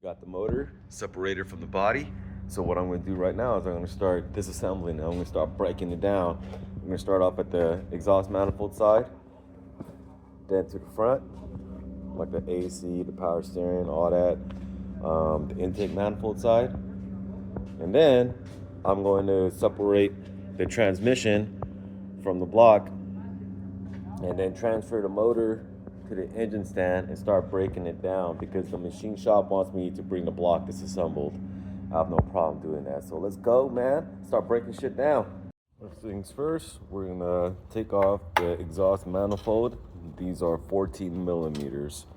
Got the motor separated from the body. So what I'm going to do right now is I'm going to start disassembling it. I'm going to start breaking it down. I'm going to start off at the exhaust manifold side, then to the front, like the AC, the power steering, all that, the intake manifold side. And then I'm going to separate the transmission from the block and then transfer the motor to the engine stand and start breaking it down because the machine shop wants me to bring the block disassembled. I have no problem doing that. So let's go, man. Start breaking shit down. First things first, we're gonna take off the exhaust manifold. These are 14 millimeters.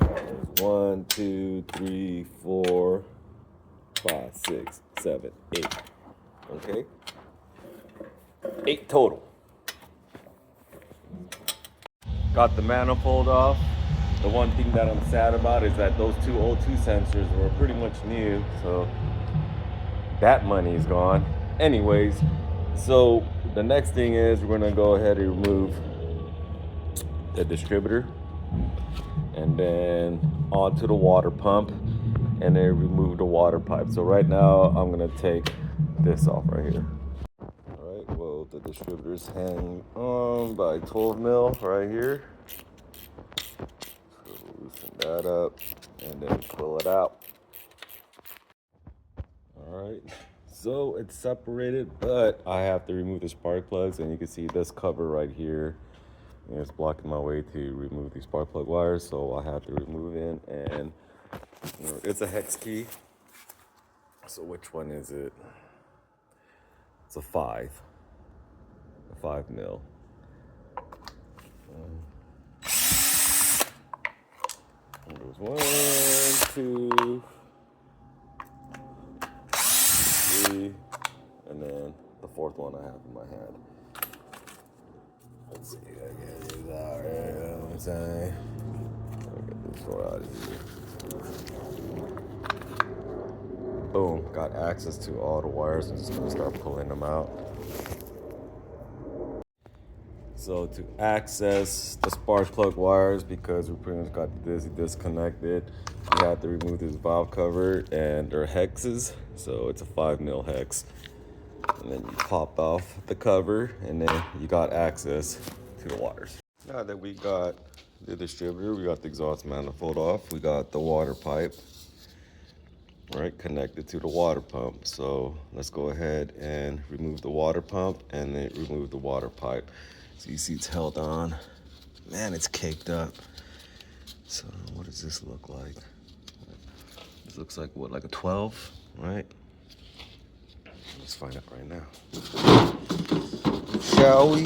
There's 1, 2, 3, 4, 5, 6, 7, 8. Okay? 8 total. Got the manifold off. The one thing that I'm sad about is that those two O2 sensors were pretty much new, so that money is gone. Anyways, so the next thing is we're gonna go ahead and remove the distributor and then onto the water pump and then remove the water pipe. So right now I'm gonna take this off right here. All right, well, the distributors hang on by 12 mil right here. So loosen that up and then pull it out. All right, so it's separated, but I have to remove the spark plugs, and you can see this cover right here. And it's blocking my way to remove these spark plug wires, so I have to remove it. And it's a hex key. So which one is it? It's a 5 mil. And there's 1, 2, 3, and then the fourth one I have in my hand. Let's see, I get these out here, you know what I'm saying? I'll get this four out of here. Boom, got access to all the wires. I'm just gonna start pulling them out. So to access the spark plug wires, because we pretty much got this disconnected, you have to remove this valve cover and their hexes. So it's a 5 mil hex. And then you pop off the cover and then you got access to the wires. Now that we got the distributor, we got the exhaust manifold off, we got the water pipe, right, connected to the water pump. So let's go ahead and remove the water pump and then remove the water pipe. So you see it's held on. Man, it's caked up. So what does this look like? This looks like what, like a 12, right? Let's find out right now. Shall we?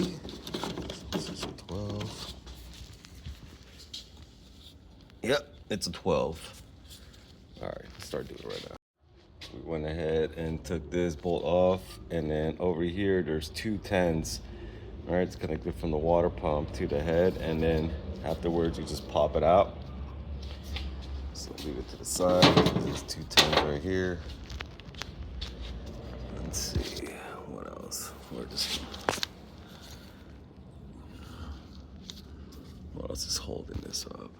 This is a 12. Yep, it's a 12. All right, let's start doing it right now. We went ahead and took this bolt off, and then over here there's 2 10s. All right, it's connected from the water pump to the head, and then afterwards you just pop it out. So leave it to the side. There's 2 10s right here. Let's see, what else? What else is holding this up?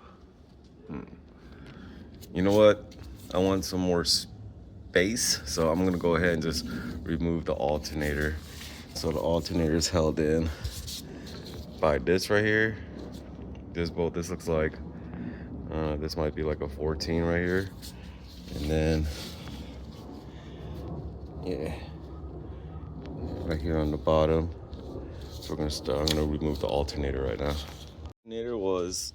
You know what? I want some more space, so I'm gonna go ahead and just remove the alternator. So the alternator is held in by this right here. This bolt, this looks like, this might be like a 14 right here. And then, yeah, right here on the bottom. So I'm gonna remove the alternator right now. The alternator was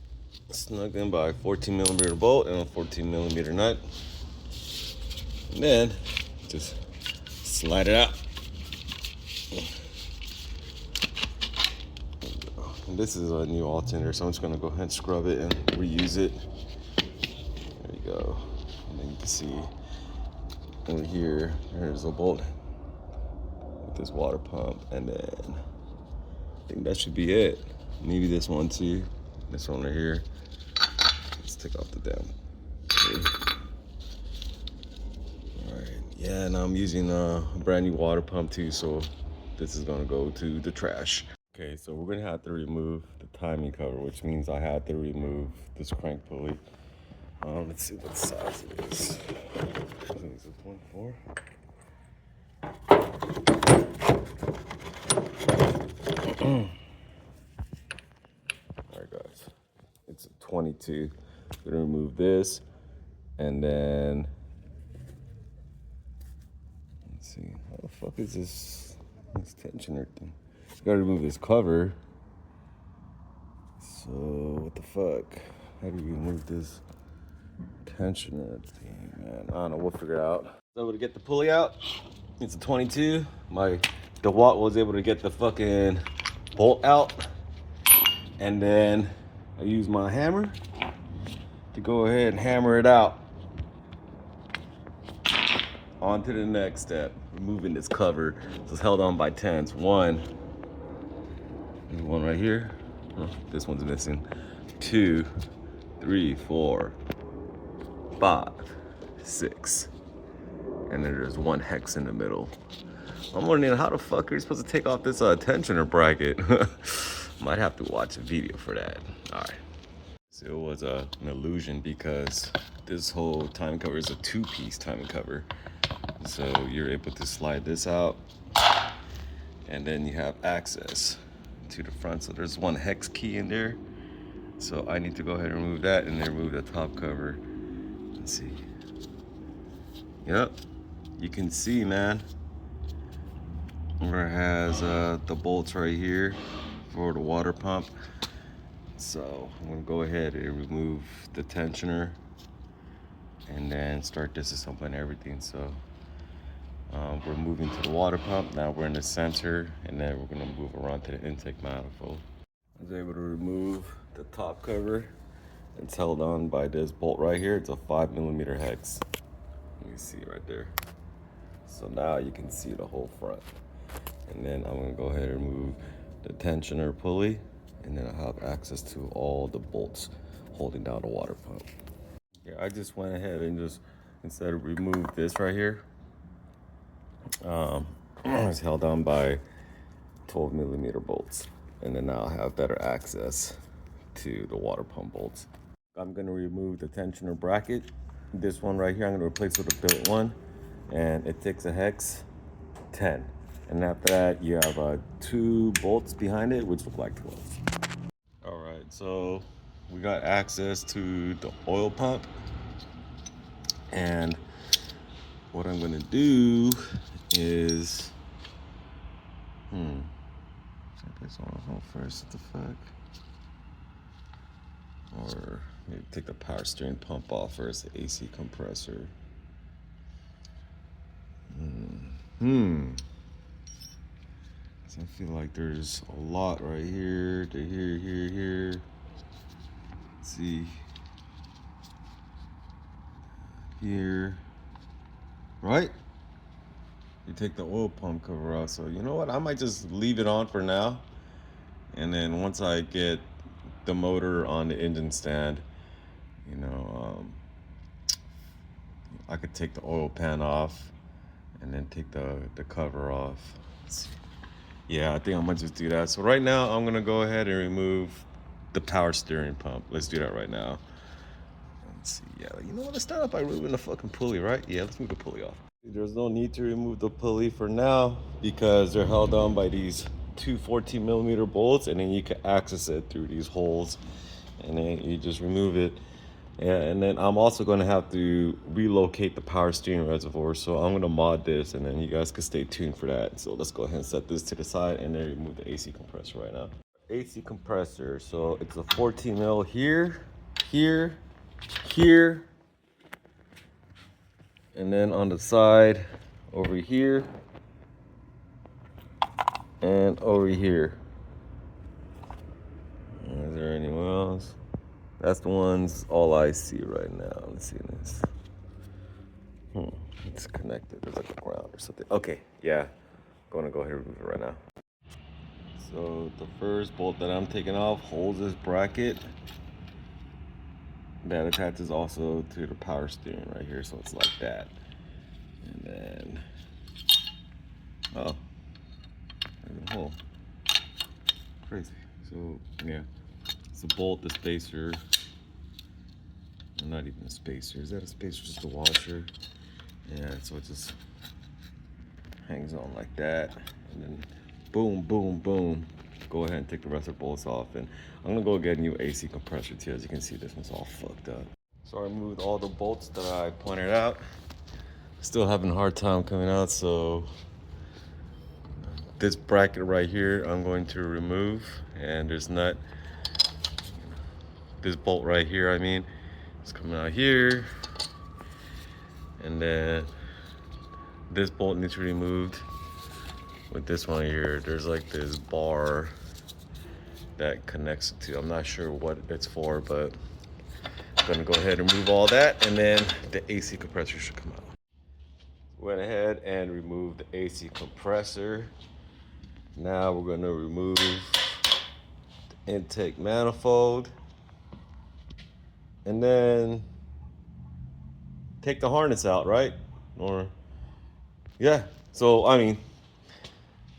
snugged in by a 14 millimeter bolt and a 14 millimeter nut. And then just slide it out. And this is a new alternator, so I'm just gonna go ahead and scrub it and reuse it. There you go. And then you can see over here, there's a bolt with this water pump, and then I think that should be it. Maybe this one too. This one right here. Let's take off the dam. Okay. All right. Yeah, and I'm using a brand new water pump too, so this is gonna go to the trash. Okay, so we're gonna have to remove the timing cover, which means I have to remove this crank pulley. Let's see what size it is. I think it's a 24. Alright guys, it's a 22. We're gonna remove this, and then let's see, how the fuck is this tensioner thing? You gotta remove this cover. So what the fuck? How do you remove this tensioner thing, man? I don't know, we'll figure it out. So able to get the pulley out. It's a 22. My DeWalt was able to get the fucking bolt out. And then I use my hammer to go ahead and hammer it out. On to the next step, removing this cover. So it's held on by 10s. There's one right here. Oh, this one's missing. 2, 3, 4, 5, 6. And then there's one hex in the middle. I'm wondering how the fuck are you supposed to take off this tensioner bracket? Might have to watch a video for that. All right. So it was an illusion because this whole timing cover is a 2-piece timing cover. So you're able to slide this out, and then you have access to the front. So there's one hex key in there. So I need to go ahead and remove that and then remove the top cover. Let's see. Yep, you can see, man, where it has the bolts right here for the water pump. So I'm gonna go ahead and remove the tensioner and then start disassembling everything. So we're moving to the water pump. Now we're in the center, and then we're gonna move around to the intake manifold. I was able to remove the top cover. It's held on by this bolt right here. It's a 5mm hex. You can see it right there. So now you can see the whole front. And then I'm gonna go ahead and remove the tensioner pulley, and then I have access to all the bolts holding down the water pump. Yeah, I just went ahead and just, instead of remove this right here, it's held on by 12mm bolts. And then now I have better access to the water pump bolts. I'm gonna remove the tensioner bracket. This one right here, I'm gonna replace with a built one. And it takes a hex 10. And after that, you have 2 bolts behind it, which look like 12. All right, so we got access to the oil pump. And what I'm gonna do is, check this on first, what the fuck? Or maybe take the power steering pump off first, the AC compressor. I feel like there's a lot right here to here. Let's see. Here. Right? You take the oil pump cover out. So you know what? I might just leave it on for now. And then once I get the motor on the engine stand, I could take the oil pan off and then take the cover off. Let's see. Yeah, I think I might just do that. So right now, I'm gonna go ahead and remove the power steering pump. Let's do that right now. Let's see. Yeah, you know what? Let's start off by removing the fucking pulley, right? Yeah, let's move the pulley off. There's no need to remove the pulley for now because they're held on by these 2 14mm bolts, and then you can access it through these holes, and then you just remove it. Yeah, and then I'm also going to have to relocate the power steering reservoir, so I'm going to mod this, and then you guys can stay tuned for that. So let's go ahead and set this to the side, and then remove the AC compressor right now. AC compressor, so it's a 14mm here, and then on the side over here, and over here. Is there anyone else? That's the ones all I see right now. Let's see this. It's connected. There's like a ground or something. Okay, yeah. Gonna go ahead and remove it right now. So the first bolt that I'm taking off holds this bracket that attaches also to the power steering right here. So it's like that. And then, oh, there's a hole. Crazy. So yeah, it's a bolt, the spacer, Not even a spacer. Is that a spacer? Just a washer? Yeah, so it just hangs on like that. And then boom, boom, boom. Go ahead and take the rest of the bolts off. And I'm gonna go get a new AC compressor too. As you can see, this one's all fucked up. So I removed all the bolts that I pointed out. Still having a hard time coming out, so this bracket right here I'm going to remove, and there's not this bolt right here, I mean, it's coming out here, and then this bolt needs to be removed. With this one here, there's like this bar that connects it to. I'm not sure what it's for, but I'm gonna go ahead and remove all that, and then the AC compressor should come out. Went ahead and removed the AC compressor. Now we're gonna remove the intake manifold, and then take the harness out, right? Or yeah. So I mean,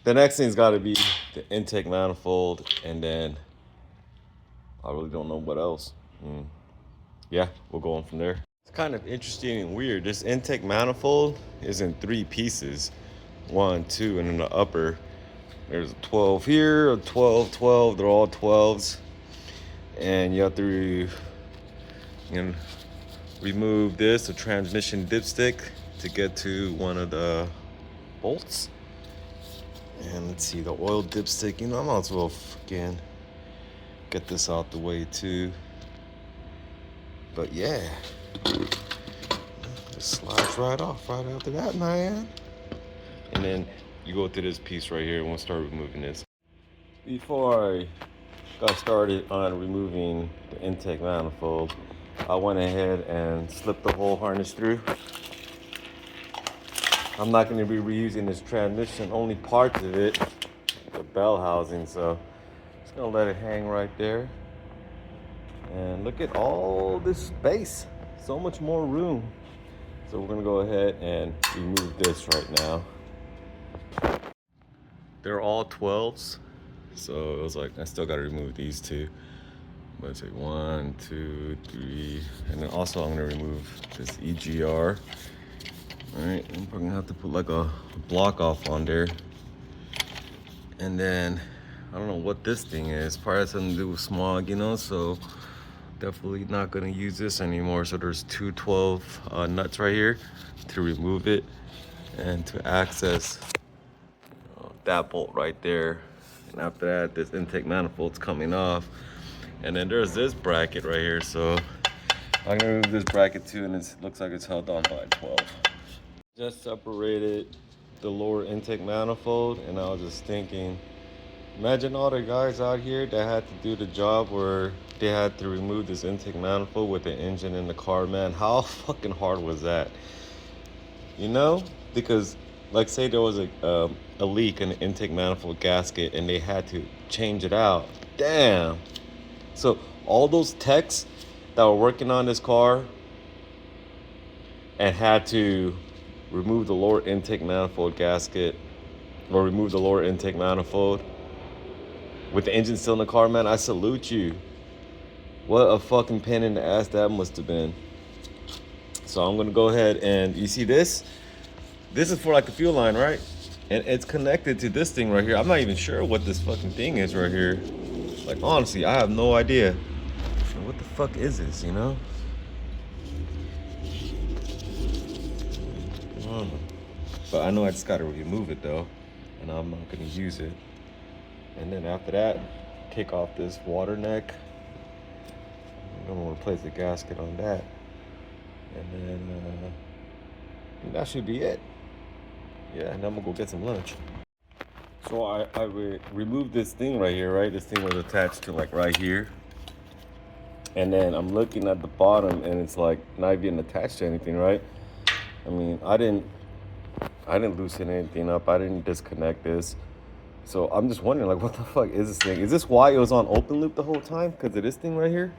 the next thing's got to be the intake manifold, and then I really don't know what else. Yeah, we'll go on from there. It's kind of interesting and weird. This intake manifold is in 3 pieces. 1, 2, and in the upper, there's a 12 here, a 12, 12. They're all 12s. And you have to remove this, a transmission dipstick, to get to one of the bolts. And let's see, the oil dipstick, I might as well again get this out the way too. But yeah, it slides right off right after that, man. And then you go to this piece right here, and we'll start removing this. Before I got started on removing the intake manifold, I went ahead and slipped the whole harness through. I'm not going to be reusing this transmission, only parts of it, the bell housing, so just going to let it hang right there. And look at all this space, so much more room. So we're going to go ahead and remove this right now. They're all 12s, so it was like I still got to remove these 2. Let's say 1, 2, 3, and then also I'm going to remove this EGR. All right, I'm probably gonna have to put like a block off on there. And then, I don't know what this thing is. Probably has something to do with smog, so definitely not gonna use this anymore. So there's 2 12 nuts right here to remove it and to access that bolt right there. And after that, this intake manifold's coming off. And then there's this bracket right here. So I'm gonna remove this bracket too, and it looks like it's held on by 12. Just separated the lower intake manifold, and I was just thinking, imagine all the guys out here that had to do the job where they had to remove this intake manifold with the engine in the car, man. How fucking hard was that? Because like say there was a leak in the intake manifold gasket and they had to change it out. Damn. So all those techs that were working on this car and had to remove the lower intake manifold gasket, or remove the lower intake manifold with the engine still in the car, man, I salute you. What a fucking pain in the ass that must have been. So I'm gonna go ahead and, you see this? This is for like the fuel line, right? And it's connected to this thing right here. I'm not even sure what this fucking thing is right here. Like, honestly, I have no idea. What the fuck is this, But I know I just gotta remove it though, and I'm not gonna use it. And then after that, take off this water neck. I'm gonna replace the gasket on that. And then that should be it. Yeah, and I'm gonna go get some lunch. So I removed this thing right here, right? This thing was attached to like right here. And then I'm looking at the bottom, and it's like not even attached to anything, right? I mean, I didn't loosen anything up. I didn't disconnect this. So I'm just wondering, like, what the fuck is this thing? Is this why it was on open loop the whole time? Because of this thing right here?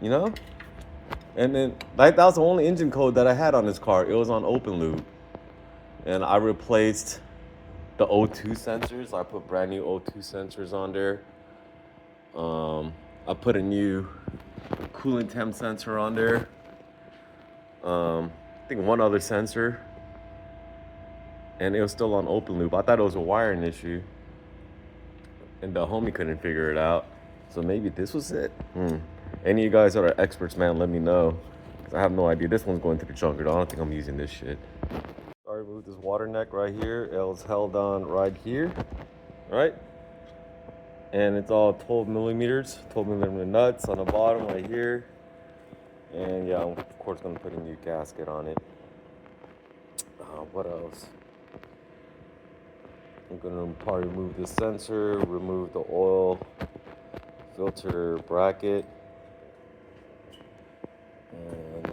And then, like, that was the only engine code that I had on this car. It was on open loop. And I replaced the O2 sensors. I put brand new O2 sensors on there. I put a new coolant temp sensor on there. I think one other sensor. And it was still on open loop. I thought it was a wiring issue. And the homie couldn't figure it out. So maybe this was it. Any of you guys that are experts, man, let me know. Cause I have no idea. This one's going to the junker. I don't think I'm using this shit. Sorry, move this water neck right here. It's held on right here, right? And it's all 12 millimeters nuts on the bottom right here. And yeah, I'm of course gonna put a new gasket on it. What else? I'm gonna probably remove the sensor, remove the oil filter bracket, and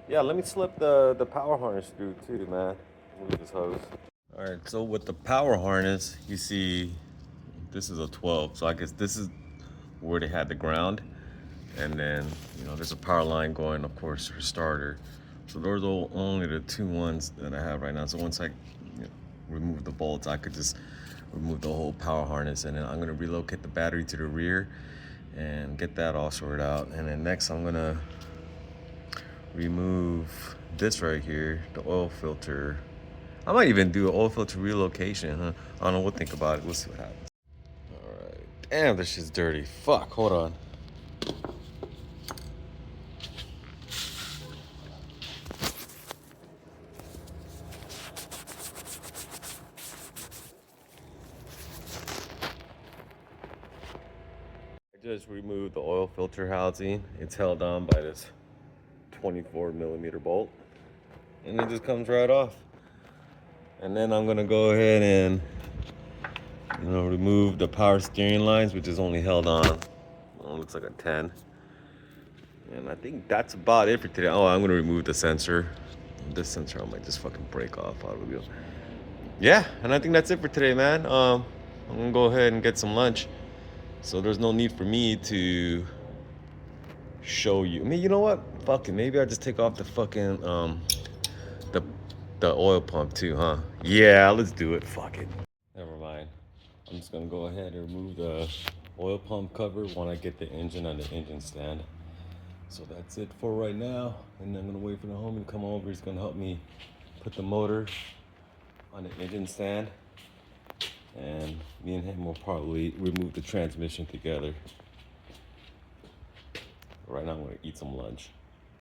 yeah, let me slip the power harness through too, man. Move this hose. All right, so with the power harness, you see this is a 12, so I guess this is where they had the ground, and then there's a power line going, of course, for starter. So those are only the two ones that I have right now. So once I remove the bolts, I could just remove the whole power harness, and then I'm gonna relocate the battery to the rear and get that all sorted out. And then next I'm gonna remove this right here, the oil filter. I might even do an oil filter relocation, huh? I don't know, we'll think about it. We'll see what happens. All right. Damn, this shit's dirty. Fuck, hold on. I just removed the oil filter housing. It's held on by this 24 millimeter bolt, and it just comes right off. And then I'm gonna go ahead and remove the power steering lines, which is only held on, looks like a 10. And I think that's about it for today. Oh, I'm gonna remove the sensor. This sensor I might just fucking break off out of the wheel. Yeah, and I think that's it for today, man. I'm gonna go ahead and get some lunch. So there's no need for me to show you. I mean, you know what? Fuck it. Maybe I just take off the fucking the oil pump too, huh? Yeah, let's do it. Fuck it. Never mind. I'm just gonna go ahead and remove the oil pump cover when I get the engine on the engine stand. So that's it for right now. And I'm gonna wait for the homie to come over. He's gonna help me put the motor on the engine stand. And me and him will probably remove the transmission together. Right now I'm gonna eat some lunch.